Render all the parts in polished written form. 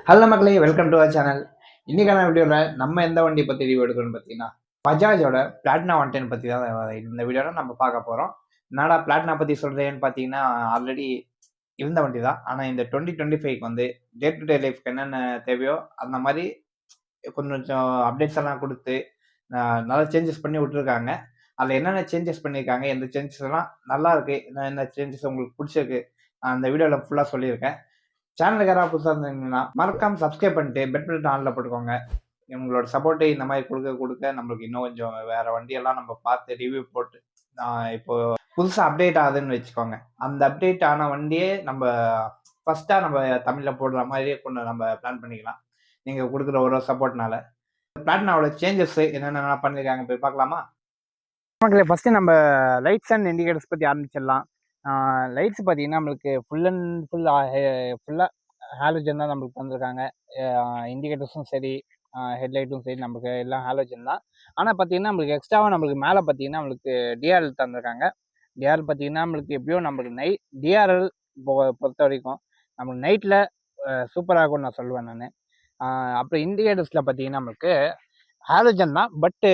Hello மக்களே, welcome to our channel. இன்னைக்கான வீடியோவில் நம்ம எந்த வண்டி பற்றி ரிவ்யூ எடுக்கணும்னு பார்த்தீங்கன்னா பஜாஜோட பிளாட்டினா 110 பற்றி தான் இந்த வீடியோவில் நம்ம பார்க்க போகிறோம். என்னடா பிளாட்டினா பற்றி சொல்கிறேன்னு பார்த்தீங்கன்னா ஆல்ரெடி இருந்த வண்டி தான். ஆனால் இந்த 2025 வந்து டே டு டே லைஃப்க்கு என்னென்ன தேவையோ அந்த மாதிரி கொஞ்சம் அப்டேட்ஸ் எல்லாம் கொடுத்து நல்லா சேஞ்சஸ் பண்ணி விட்டுருக்காங்க. அதில் என்னென்ன சேஞ்சஸ் பண்ணியிருக்காங்க, எந்த சேஞ்சஸ் எல்லாம் நல்லா இருக்கு, என்ன சேஞ்சஸ் உங்களுக்கு பிடிச்சிருக்கு, அந்த வீடியோவில் ஃபுல்லாக சொல்லியிருக்கேன். சேனலுக்கு யாராவது புதுசாக இருந்தீங்கன்னா மறக்காம சப்ஸ்கிரைப் பண்ணிட்டு பெல் பட்டன் ஆன்ல போட்டுக்கோங்க. உங்களோட சப்போர்ட்டை இந்த மாதிரி கொடுக்க நம்மளுக்கு இன்னும் கொஞ்சம் வேற வண்டியெல்லாம் நம்ம பார்த்து ரிவ்யூ போட்டு இப்போ புதுசாக அப்டேட் ஆகுதுன்னு வச்சுக்கோங்க. அந்த அப்டேட் ஆன வண்டியே நம்ம ஃபர்ஸ்டா நம்ம தமிழில் போடுற மாதிரியே கொண்டு நம்ம பிளான் பண்ணிக்கலாம். நீங்கள் கொடுக்குற ஒரு சப்போர்ட்னால. பிளாட்டினாவோட சேஞ்சஸ் என்னென்ன பண்ணியிருக்காங்க போய் பார்க்கலாமா? மக்களே, ஃபஸ்ட்டு நம்ம லைட்ஸ் அண்ட் இண்டிகேட்டர்ஸ் பற்றி ஆரம்பிச்சிடலாம். லைட்ஸ் பார்த்தீங்கன்னா நம்மளுக்கு ஃபுல்லாக ஹாலோஜன் தான் நம்மளுக்கு தந்திருக்காங்க. இண்டிகேட்டர்ஸும் சரி, ஹெட்லைட்டும் சரி, நமக்கு எல்லாம் ஹாலோஜன் தான். ஆனால் பார்த்தீங்கன்னா நம்மளுக்கு எக்ஸ்ட்ராவாக நம்மளுக்கு மேலே பார்த்தீங்கன்னா நம்மளுக்கு டிஆர்எல் தந்திருக்காங்க. டிஆர்எல் பார்த்தீங்கன்னா நம்மளுக்கு எப்படியோ நம்மளுக்கு டிஆர்எல் பொறுத்த வரைக்கும் நம்மளுக்கு நைட்டில் சூப்பராக இருக்கும்னு நான் சொல்லுவேன் நான். அப்புறம் இண்டிகேட்டர்ஸில் பார்த்தீங்கன்னா நம்மளுக்கு ஹாலோஜன் தான், பட்டு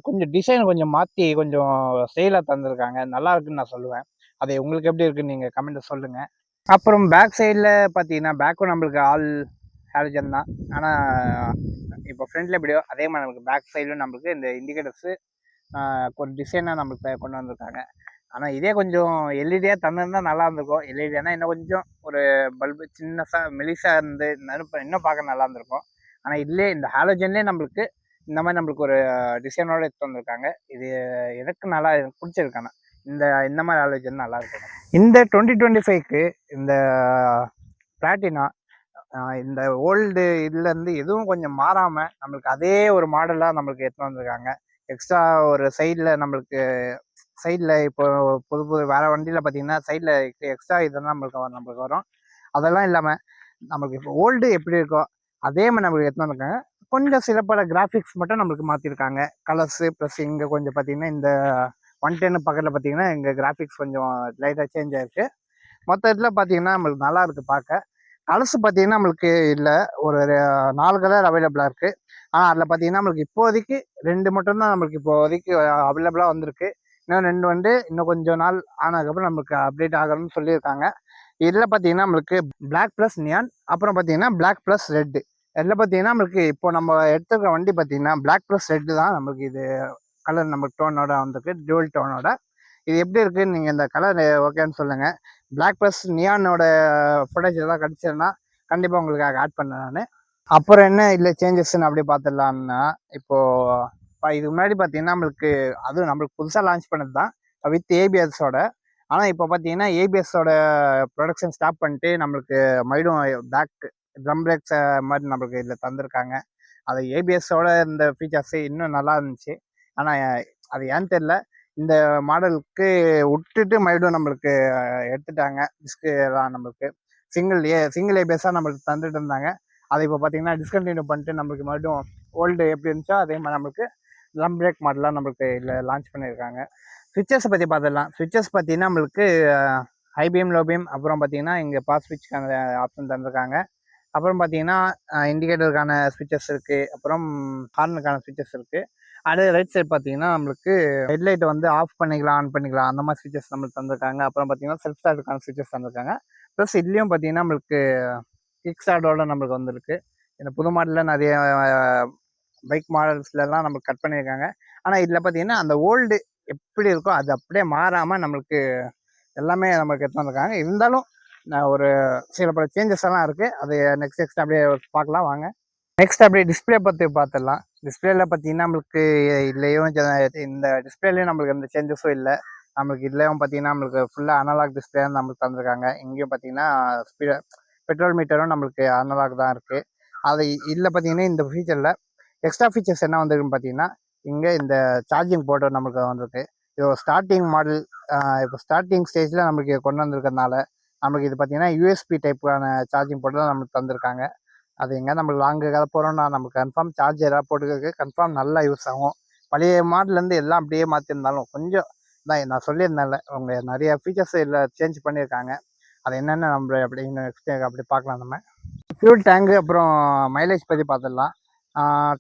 கொஞ்சம் டிசைன் கொஞ்சம் மாற்றி கொஞ்சம் ஸ்டைலாக தந்திருக்காங்க. நல்லா இருக்குன்னு நான் சொல்லுவேன். அது உங்களுக்கு எப்படி இருக்குன்னு நீங்கள் கமெண்ட்டில் சொல்லுங்கள். அப்புறம் பேக் சைடில் பார்த்தீங்கன்னா பேக்கும் நம்மளுக்கு ஆல் ஹாலோஜன் தான். ஆனால் இப்போ ஃப்ரண்ட்டில் எப்படியோ அதே மாதிரி நம்மளுக்கு பேக் சைடிலும் நம்மளுக்கு இந்த இண்டிகேட்டர்ஸு ஒரு டிசைனாக நம்மளுக்கு கொண்டு வந்திருக்காங்க. ஆனால் இதே கொஞ்சம் எல்இடியாக தந்திருந்தால் நல்லா இருந்திருக்கும். எல்இடினா இன்னும் கொஞ்சம் ஒரு பல்பு சின்னதாக மெலிசாக இருந்து இன்னும் பார்க்க நல்லா இருந்திருக்கும். ஆனால் இதுலேயே இந்த ஹாலோஜன்லேயே நம்மளுக்கு இந்த மாதிரி நம்மளுக்கு ஒரு டிசைனோட எடுத்து வந்திருக்காங்க. இது எனக்கு பிடிச்சிருக்காங்க. இந்த மாதிரி ஹாலோஜன் நல்லா இருக்கும். இந்த 2025க்கு இந்த பிளாட்டினா இந்த ஓல்டு இதுலேருந்து எதுவும் கொஞ்சம் மாறாமல் நம்மளுக்கு அதே ஒரு மாடலாக நம்மளுக்கு எடுத்து வந்திருக்காங்க. எக்ஸ்ட்ரா ஒரு சைடில் இப்போ புது வேறு வண்டியில் பார்த்தீங்கன்னா சைடில் எக்ஸ்ட்ரா இதெல்லாம் நம்மளுக்கு வரும். அதெல்லாம் இல்லாமல் நம்மளுக்கு இப்போ ஓல்டு எப்படி இருக்கோ அதே மாதிரி நம்மளுக்கு எடுத்து வந்திருக்காங்க. கொஞ்சம் சிலப்பல கிராஃபிக்ஸ் மட்டும் நம்மளுக்கு மாற்றிருக்காங்க. கலர்ஸு ப்ளஸ் இங்கே கொஞ்சம் பார்த்தீங்கன்னா இந்த 110 பக்கத்தில் பார்த்தீங்கன்னா இங்கே கிராஃபிக்ஸ் கொஞ்சம் லைட்டாக சேஞ்ச் ஆகிருக்கு. மொத்த இதில் பார்த்தீங்கன்னா நம்மளுக்கு நல்லா இருக்குது பார்க்க. கலர்ஸ் பார்த்தீங்கன்னா நம்மளுக்கு இல்லை, ஒரு 4 கலர் அவைலபிளாக இருக்குது. ஆனால் அதில் பார்த்தீங்கன்னா நம்மளுக்கு இப்போதைக்கு 2 மட்டும்தான் நம்மளுக்கு இப்போதைக்கு அவைலபிளாக வந்திருக்கு. இன்னும் கொஞ்சம் நாள் ஆனதுக்கப்புறம் நம்மளுக்கு அப்டேட் ஆகணும்னு சொல்லியிருக்காங்க. இதில் பார்த்தீங்கன்னா நம்மளுக்கு பிளாக் ப்ளஸ் நியான், அப்புறம் பார்த்தீங்கன்னா பிளாக் ப்ளஸ் ரெட்டு. இதில் பார்த்தீங்கன்னா நம்மளுக்கு இப்போ நம்ம எடுத்துக்கிற வண்டி பார்த்தீங்கன்னா பிளாக் ப்ளஸ் ரெட்டு தான் நம்மளுக்கு இது கலர் நம்மளுக்கு டோனோட வந்திருக்கு, டியூவல் டோனோட. இது எப்படி இருக்குன்னு நீங்கள் இந்த கலர் ஓகேன்னு சொல்லுங்கள். பிளாக் ப்ளஸ் நியானோட ஃபுட்டேஜ் எதாவது கிடச்சிருன்னா கண்டிப்பாக உங்களுக்கு ஆட் பண்ணேன் நான். அப்புறம் என்ன இல்லை சேஞ்சஸ்ன்னு அப்படி பார்த்துடலான்னா, இப்போ இதுக்கு முன்னாடி பார்த்தீங்கன்னா நம்மளுக்கு புதுசாக லான்ச் பண்ணது தான் வித் ஏபிஎஸோட. ஆனால் இப்போ பார்த்தீங்கன்னா ஏபிஎஸோட ப்ரொடக்ஷன் ஸ்டாப் பண்ணிட்டு நம்மளுக்கு மறுபடியும் பேக் ட்ரம் பிரேக்ஸ் மாதிரி நம்மளுக்கு இதில் தந்திருக்காங்க. அது ஏபிஎஸோட இந்த ஃபீச்சர்ஸு இன்னும் நல்லா இருந்துச்சு. ஆனால் அது ஏன்னு தெரில, இந்த மாடலுக்கு விட்டுட்டு மறுபடியும் நம்மளுக்கு எடுத்துட்டாங்க. டிஸ்க்கு எல்லாம் நம்மளுக்கு சிங்கிள் ஏபிஎஸ்ஸாக நம்மளுக்கு தந்துட்டு இருந்தாங்க. அதை இப்போ பார்த்தீங்கன்னா டிஸ்கண்டினியூ பண்ணிட்டு நம்மளுக்கு மறுபடியும் ஓல்டு எப்படி இருந்துச்சோ அதே மாதிரி நம்மளுக்கு ட்ரம் பிரேக் மாடலாக நம்மளுக்கு இதில் லான்ச் பண்ணியிருக்காங்க. ஸ்விட்சஸை பற்றி பார்த்துடலாம். ஸ்விட்சஸ் பார்த்தீங்கன்னா நம்மளுக்கு ஹை பீம், லோ பீம், அப்புறம் பார்த்தீங்கன்னா இங்கே பாஸ் ஸ்விட்ச்க்கான ஆப்ஷன் தந்திருக்காங்க. அப்புறம் பார்த்தீங்கன்னா இண்டிகேட்டருக்கான ஸ்விட்சஸ் இருக்குது, அப்புறம் ஹார்னுக்கான ஸ்விட்சஸ் இருக்குது. அடுத்து ரைட் சைட் பார்த்தீங்கன்னா நம்மளுக்கு ஹெட்லைட்டை வந்து ஆஃப் பண்ணிக்கலாம், ஆன் பண்ணிக்கலாம், அந்த மாதிரி ஸ்விட்சஸ் நம்மளுக்கு தந்திருக்காங்க. அப்புறம் பார்த்தீங்கன்னா செல்ஃப் ஸ்டார்ட்டுக்கான ஸ்விட்சஸ் தந்திருக்காங்க. ப்ளஸ் இதுலேயும் பார்த்தீங்கன்னா நம்மளுக்கு கிக் ஸ்டார்ட்டோட நம்மளுக்கு வந்திருக்கு. இந்த புது மாடலில் நிறைய பைக் மாடல்ஸ்லாம் நம்மளுக்கு கட் பண்ணியிருக்காங்க. ஆனால் இதில் பார்த்தீங்கன்னா அந்த ஓல்டு எப்படி இருக்கோ அது அப்படியே மாறாமல் நம்மளுக்கு எல்லாமே நம்மளுக்கு எடுத்து வந்திருக்காங்க. இருந்தாலும் ஒரு சில பல சேஞ்சஸ் எல்லாம் இருக்குது. அது நெக்ஸ்ட் அப்படியே பார்க்கலாம் வாங்க. நெக்ஸ்ட் அப்படியே டிஸ்பிளே பற்றி பார்த்துடலாம். டிஸ்பிளேல பார்த்தீங்கன்னா நம்மளுக்கு இதுலேயும் இந்த டிஸ்பிளேலையும் நம்மளுக்கு எந்த சேஞ்சஸும் இல்லை. நம்மளுக்கு இதுலேயும் பார்த்தீங்கன்னா நம்மளுக்கு ஃபுல்லாக அனலாக் டிஸ்பிளே நம்மளுக்கு தந்திருக்காங்க. இங்கேயும் பார்த்தீங்கன்னா பெட்ரோல் மீட்டரும் நம்மளுக்கு அனலாக் தான் இருக்குது. அது இதில் பார்த்தீங்கன்னா இந்த ஃபீச்சரில் எக்ஸ்ட்ரா ஃபீச்சர்ஸ் என்ன வந்திருக்குன்னு பார்த்தீங்கன்னா இங்கே இந்த சார்ஜிங் போர்ட்டு நம்மளுக்கு வந்திருக்கு. இது ஸ்டார்டிங் மாடல், இப்போ ஸ்டார்டிங் ஸ்டேஜில் நம்மளுக்கு கொண்டு வந்திருக்கிறதுனால நம்மளுக்கு இது பார்த்தீங்கன்னா யூஎஸ்பி டைப்பான சார்ஜிங் போர்ட்டு தான் நம்மளுக்கு தந்திருக்காங்க. அது எங்கே நம்மளுக்கு லாங்கு கதை போகிறோம்னா நம்மளுக்கு கன்ஃபார்ம் சார்ஜராக போட்டுக்கிறதுக்கு கன்ஃபார்ம் நல்லா யூஸ் ஆகும். பழைய மாடலேருந்து எல்லாம் அப்படியே மாற்றிருந்தாலும் கொஞ்சம் தான் நான் சொல்லியிருந்தேன்ல, அவங்க நிறைய ஃபீச்சர்ஸ் இதில் சேஞ்ச் பண்ணியிருக்காங்க. அது என்னென்ன நம்ம அப்படி நெக்ஸ்ட் அப்படி பார்க்கலாம். நம்ம ஃபியூல் டேங்கு அப்புறம் மைலேஜ் பற்றி பார்த்துடலாம்.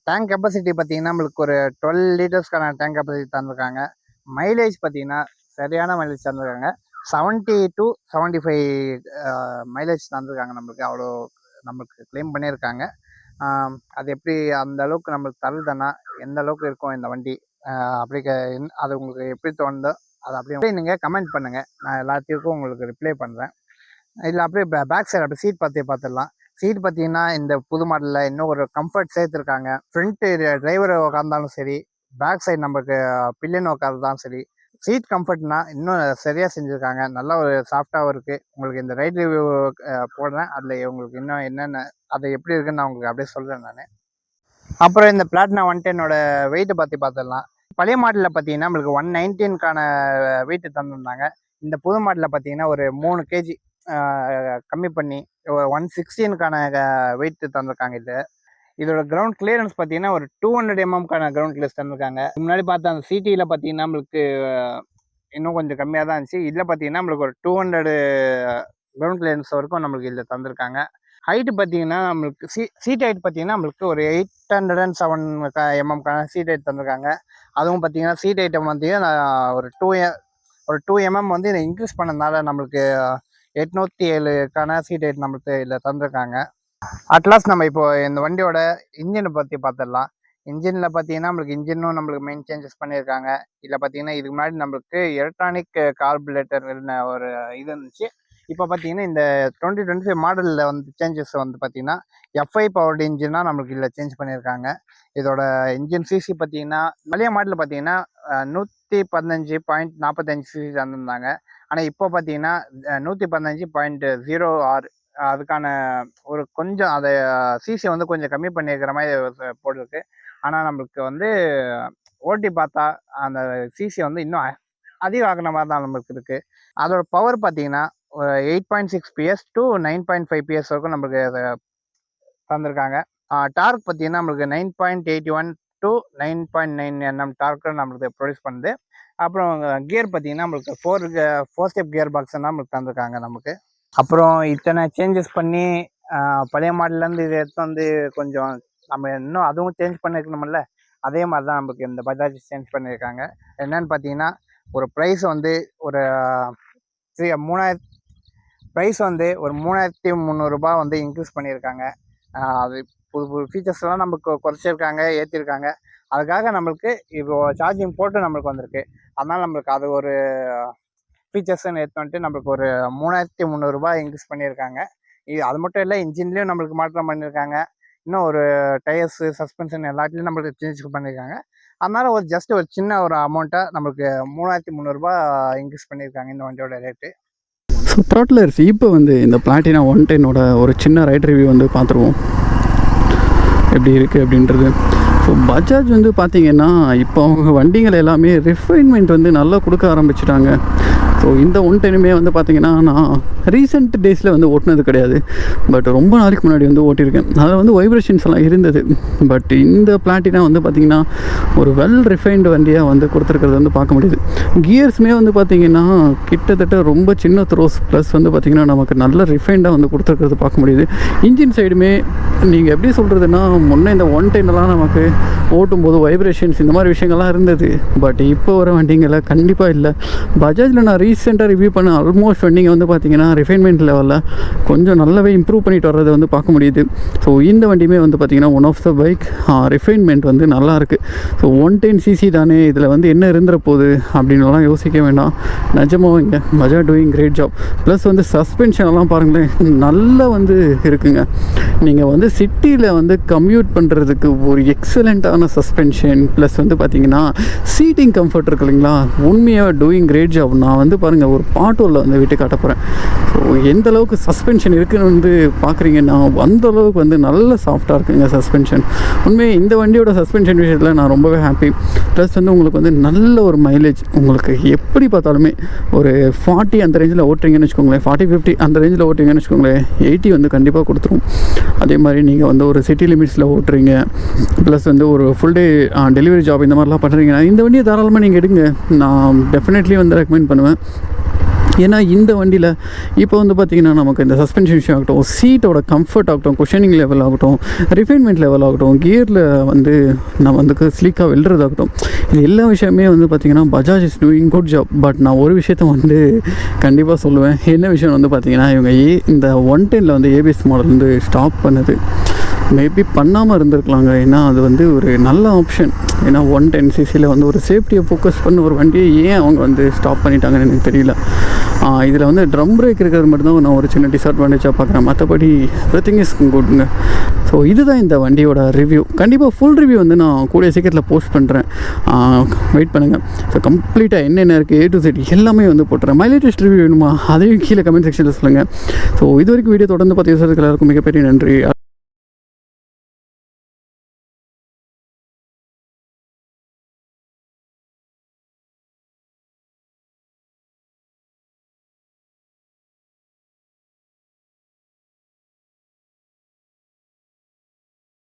டேங்க் கெப்பாசிட்டி பார்த்தீங்கன்னா நம்மளுக்கு ஒரு 12 லிட்டர்ஸ்க்கான டேங்க் கெப்பாசிட்டி தந்திருக்காங்க. மைலேஜ் பார்த்தீங்கன்னா சரியான மைலேஜ் தந்திருக்காங்க. 70 to 75 மைலேஜ் தந்திருக்காங்க. அவ்வளோ நம்மளுக்கு கிளைம் பண்ணியிருக்காங்க. அது எப்படி அந்த அளவுக்கு நம்மளுக்கு தருதுன்னா எந்த அளவுக்கு இருக்கும் இந்த வண்டி அப்படி அது உங்களுக்கு எப்படி தோணுதோ அதை அப்படியே நீங்கள் கமெண்ட் பண்ணுங்கள். நான் எல்லாத்துக்கும் உங்களுக்கு ரிப்ளை பண்ணுறேன். இதில் அப்படியே பேக் சைடு அப்படியே சீட் பார்த்துடலாம். சீட் பார்த்தீங்கன்னா இந்த புது மாடலில் இன்னும் ஒரு கம்ஃபர்ட் சேர்த்துருக்காங்க. ஃப்ரண்ட்டு டிரைவர் உட்காந்தாலும் சரி, பேக் சைடு நமக்கு பில்லியன் உட்காந்தாலும் சரி, சீட் கம்ஃபர்ட்னா இன்னும் சரியாக செஞ்சுருக்காங்க. நல்லா ஒரு சாஃப்டாகவும் இருக்குது. உங்களுக்கு இந்த ரைட் ரிவ்யூ போடுறேன். அதில் உங்களுக்கு இன்னும் என்னென்ன அது எப்படி இருக்குன்னு நான் உங்களுக்கு அப்படியே சொல்கிறேன் நான். அப்புறம் இந்த பிளாட்டினா 110ஓட வெயிட்டை பார்த்துடலாம். பழைய மாடலில் பார்த்தீங்கன்னா நம்மளுக்கு 119க்கான வெயிட்டு தந்துருந்தாங்க. இந்த புது மாடலில் பார்த்தீங்கன்னா ஒரு 3 kg கம்மி பண்ணி 116க்கான வெயிட் தந்திருக்காங்க. இதோட கிரவுண்ட் கிளியரன்ஸ் பார்த்தீங்கன்னா ஒரு 200 mm கிரவுண்ட் கிளியரன்ஸ் தந்திருக்காங்க. முன்னாடி பார்த்தா அந்த சிடியில் பார்த்தீங்கன்னா நம்மளுக்கு இன்னும் கொஞ்சம் கம்மியாக தான் இருந்துச்சு. இதில் பார்த்தீங்கன்னா நம்மளுக்கு ஒரு 200 கிரவுண்ட் கிளியரன்ஸ் வரைக்கும் நம்மளுக்கு இதில் தந்திருக்காங்க. ஹைட்டு பார்த்தீங்கன்னா நம்மளுக்கு சீட் ஹைட் பார்த்தீங்கன்னா நம்மளுக்கு ஒரு 807 mm சீட் ஹைட் தந்திருக்காங்க. அதுவும் பார்த்தீங்கன்னா சீட் ஹைட்டை பார்த்தீங்கன்னா ஒரு 2 mm வந்து இதை இன்க்ரீஸ் பண்ணதுனால நம்மளுக்கு 807க்கான சீட் ஹைட் நம்மளுக்கு இதில் தந்திருக்காங்க. அட்லாஸ்ட் நம்ம இப்போ இந்த வண்டியோட இன்ஜினை பற்றி பார்த்துடலாம். இன்ஜினில் பார்த்தீங்கன்னா நம்மளுக்கு மெயின் சேஞ்சஸ் பண்ணியிருக்காங்க. இதில் பார்த்தீங்கன்னா இதுக்கு முன்னாடி நம்மளுக்கு எலக்ட்ரானிக் கார்புரேட்டர் ஒரு இது இருந்துச்சு. இப்போ பார்த்தீங்கன்னா இந்த 2025 மாடலில் வந்து சேஞ்சஸ் வந்து பார்த்தீங்கன்னா FI பவர்டு இன்ஜினாக நம்மளுக்கு இதில் சேஞ்ச் பண்ணியிருக்காங்க. இதோட இன்ஜின் சிசி பார்த்தீங்கன்னா பழைய மாடலில் பார்த்தீங்கன்னா 115.45 சிசி தந்திருந்தாங்க. ஆனால் இப்போ பார்த்தீங்கன்னா 115.06 அதுக்கான ஒரு கொஞ்சம் அதை சிசி வந்து கொஞ்சம் கம்மி பண்ணியிருக்கிற மாதிரி போட்டிருக்கு. ஆனால் நம்மளுக்கு வந்து ஓட்டி பார்த்தா அந்த சிசி வந்து இன்னும் அதிகம் ஆகின மாதிரி தான் நம்மளுக்கு இருக்குது. அதோட பவர் பார்த்தீங்கன்னா 8.6 PS to 9.5 PS வரைக்கும் நம்மளுக்கு தந்திருக்காங்க. டார்க் பார்த்தீங்கன்னா நம்மளுக்கு 9.81 to 9.9 Nm டார்க்கு நம்மளுக்கு ப்ரொடியூஸ் பண்ணுது. அப்புறம் கியர் பார்த்தீங்கன்னா நம்மளுக்கு 4 ஸ்டெப் கியர் பாக்ஸ் நம்மளுக்கு தந்திருக்காங்க நமக்கு. அப்புறம் இத்தனை சேஞ்சஸ் பண்ணி பழைய மாடல்லேருந்து இதை எடுத்து வந்து கொஞ்சம் நம்ம இன்னும் அதுவும் சேஞ்ச் பண்ணிருக்கணும்ல, அதே மாதிரி தான் நமக்கு இந்த பஜாஜ் சேஞ்ச் பண்ணியிருக்காங்க. என்னன்னு பார்த்தீங்கன்னா ஒரு ப்ரைஸ் வந்து ஒரு 3300 ரூபாய் வந்து இன்க்ரீஸ் பண்ணியிருக்காங்க. அது புது ஃபீச்சர்ஸ்லாம் நமக்கு குறைச்சிருக்காங்க, ஏற்றிருக்காங்க. அதுக்காக நம்மளுக்கு இப்போ சார்ஜிங் போட்டு நம்மளுக்கு வந்திருக்கு. அதனால் நம்மளுக்கு அது ஒரு ஃபீச்சர்ஸ்ன்னு எடுத்துட்டு நம்மளுக்கு ஒரு 3300 ரூபாய் இன்க்ரீஸ் பண்ணியிருக்காங்க. அது மட்டும் இல்லை, இன்ஜின்லேயும் நம்மளுக்கு மாற்றம் பண்ணியிருக்காங்க. இன்னும் ஒரு டயர்ஸு, சஸ்பென்ஷன் எல்லாத்துலேயும் நம்மளுக்கு சேஞ்ச் பண்ணியிருக்காங்க. அதனால் ஒரு சின்ன ஒரு அமௌண்ட்டாக நம்மளுக்கு 3300 ரூபாய் இன்க்ரீஸ் பண்ணியிருக்காங்க இந்த வண்டியோட ரேட்டு. ஸோ த்ராட்லர்ஸ் இப்போ வந்து இந்த பிளாட்டினா 110ஓட ஒரு சின்ன ரைட் ரிவ்யூ வந்து பார்த்துருவோம் எப்படி இருக்குது அப்படின்றது. ஸோ பஜாஜ் வந்து பார்த்திங்கன்னா இப்போ அவங்க வண்டிகள் எல்லாமே ரிஃபைன்மெண்ட் வந்து நல்லா கொடுக்க ஆரம்பிச்சிட்டாங்க. ஸோ இந்த 110மே வந்து பார்த்திங்கன்னா நான் ரீசெண்ட் டேஸில் வந்து ஓட்டினது கிடையாது, பட் ரொம்ப நாளைக்கு முன்னாடி வந்து ஓட்டியிருக்கேன். அதில் வந்து வைப்ரேஷன்ஸ் எல்லாம் இருந்தது. பட் இந்த பிளாட்டினா வந்து பார்த்திங்கன்னா ஒரு வெல் ரிஃபைன்டு வண்டியாக வந்து கொடுத்துருக்கிறது வந்து பார்க்க முடியுது. கியர்ஸுமே வந்து பார்த்திங்கன்னா கிட்டத்தட்ட ரொம்ப சின்ன த்ரோஸ் ப்ளஸ் வந்து பார்த்திங்கன்னா நமக்கு நல்ல ரிஃபைண்டாக வந்து கொடுத்துருக்கிறது பார்க்க முடியுது. இன்ஜின் சைடுமே நீங்கள் எப்படி சொல்கிறதுனா முன்னே இந்த 110எல்லாம் நமக்கு ஓட்டும்போது வைப்ரேஷன்ஸ் இந்த மாதிரி விஷயங்கள்லாம் இருந்தது. பட் இப்போ வர வண்டிங்களை கண்டிப்பாக இல்லை. பஜாஜில் நான் ரீசெண்டாக ரிவ்யூ பண்ண ஆல்மோஸ்ட் வண்டிங்க வந்து பார்த்திங்கன்னா ரிஃபைன்மெண்ட் லெவலில் கொஞ்சம் நல்லாவே இம்ப்ரூவ் பண்ணிட்டு வர்றதை வந்து பார்க்க முடியுது. ஸோ இந்த வண்டியுமே வந்து பார்த்திங்கன்னா one of the bike refinement வந்து நல்லாயிருக்கு. ஸோ 110cc தானே, இதில் வந்து என்ன இருந்துற போகுது அப்படின்லாம் யோசிக்க வேண்டாம். நிஜமாக இங்கே Bajaj doing great job. Plus வந்து சஸ்பென்ஷன்லாம் பாருங்களேன் நல்லா வந்து இருக்குங்க. நீங்கள் வந்து சிட்டியில் வந்து கம்யூட் பண்ணுறதுக்கு ஒரு எக்ஸலண்ட்டான சஸ்பென்ஷன் ப்ளஸ் வந்து பார்த்திங்கன்னா சீட்டிங் கம்ஃபர்ட் இருக்கு இல்லைங்களா, உண்மையாக டூயிங் கிரேட் ஜாப். நான் வந்து பாருங்கள் ஒரு பாட்டோவில் வந்து விட்டு காட்ட போகிறேன். ஸோ எந்த அளவுக்கு சஸ்பென்ஷன் இருக்குன்னு வந்து பார்க்குறீங்கன்னா அந்தளவுக்கு வந்து நல்ல சாஃப்டாக இருக்குங்க சஸ்பென்ஷன். உண்மையாக இந்த வண்டியோட சஸ்பென்ஷன் விஷயத்தில் நான் ரொம்பவே ஹாப்பி. ப்ளஸ் வந்து உங்களுக்கு வந்து நல்ல ஒரு மைலேஜ் உங்களுக்கு எப்படி பார்த்தாலுமே ஒரு 40 அந்த ரேஞ்சில் ஓட்டுறீங்கன்னு வச்சுக்கோங்களேன், 40-50 அந்த ரேஞ்சில் ஓட்டுறீங்கன்னு வச்சுக்கோங்களேன், 80 வந்து கண்டிப்பாக கொடுத்துரும். அதே மாதிரி நீங்கள் வந்து ஒரு சிட்டி லிமிட்ஸில் ஓட்டுறீங்க ப்ளஸ் வந்து ஒரு ஃபுல் டே டெலிவரி ஜாப் இந்த மாதிரிலாம் பண்ணுறீங்கன்னா இந்த வண்டியை தாராளமாக நீங்கள் எடுங்க. நான் டெஃபினெட்லி வந்து ரெக்கமெண்ட் பண்ணுவேன். ஏன்னா இந்த வண்டியில் இப்போ வந்து பார்த்திங்கன்னா நமக்கு இந்த சஸ்பென்ஷன் விஷயம் ஆகட்டும், சீட்டோட கம்ஃபர்ட் ஆகட்டும், குஷனிங் லெவல் ஆகட்டும், ரிஃபைன்மெண்ட் லெவல் ஆகட்டும், கியரில் வந்து நம்ம வந்து ஸ்லீக்காக வெல்றதாகட்டும், இது எல்லா விஷயமே வந்து பார்த்திங்கன்னா Bajaj is doing good job. But நான் ஒரு விஷயத்த வந்து கண்டிப்பாக சொல்லுவேன். என்ன விஷயம் வந்து பார்த்திங்கன்னா இவங்க இந்த 110 வந்து ஏபிஎஸ் மாடல் வந்து ஸ்டாப் பண்ணுது. மேபி பண்ணாமல் இருந்திருக்கலாங்க. ஏன்னா அது வந்து ஒரு நல்ல ஆப்ஷன். ஏன்னா 110cc வந்து ஒரு சேஃப்டியை ஃபோக்கஸ் பண்ண ஒரு வண்டியை ஏன் அவங்க வந்து ஸ்டாப் பண்ணிட்டாங்கன்னு எனக்கு தெரியல. இதில் வந்து ட்ரம் பிரேக் இருக்கிறது மட்டும்தான் நான் ஒரு சின்ன டிஸ்அட்வான்டேஜாக பார்க்குறேன். மற்றபடி எவ்ரிதிங் இஸ் குட்ங்க. ஸோ இதுதான் இந்த வண்டியோட ரிவ்யூ. கண்டிப்பாக ஃபுல் ரிவ்யூ வந்து நான் கூடிய சீக்கிரத்தில் போஸ்ட் பண்ணுறேன். வெயிட் பண்ணுங்கள். ஸோ கம்ப்ளீட்டாக என்னென்ன இருக்குது A to Z எல்லாமே வந்து போட்டுறேன். மை லேட்டஸ்ட் ரிவ்யூ வேணுமா, அதையும் கீழே கமெண்ட் செக்ஷனில் சொல்லுங்கள். ஸோ இது வரைக்கும் வீடியோ தொடர்ந்து பார்த்து எல்லாருக்கும் மிகப்பெரிய நன்றி.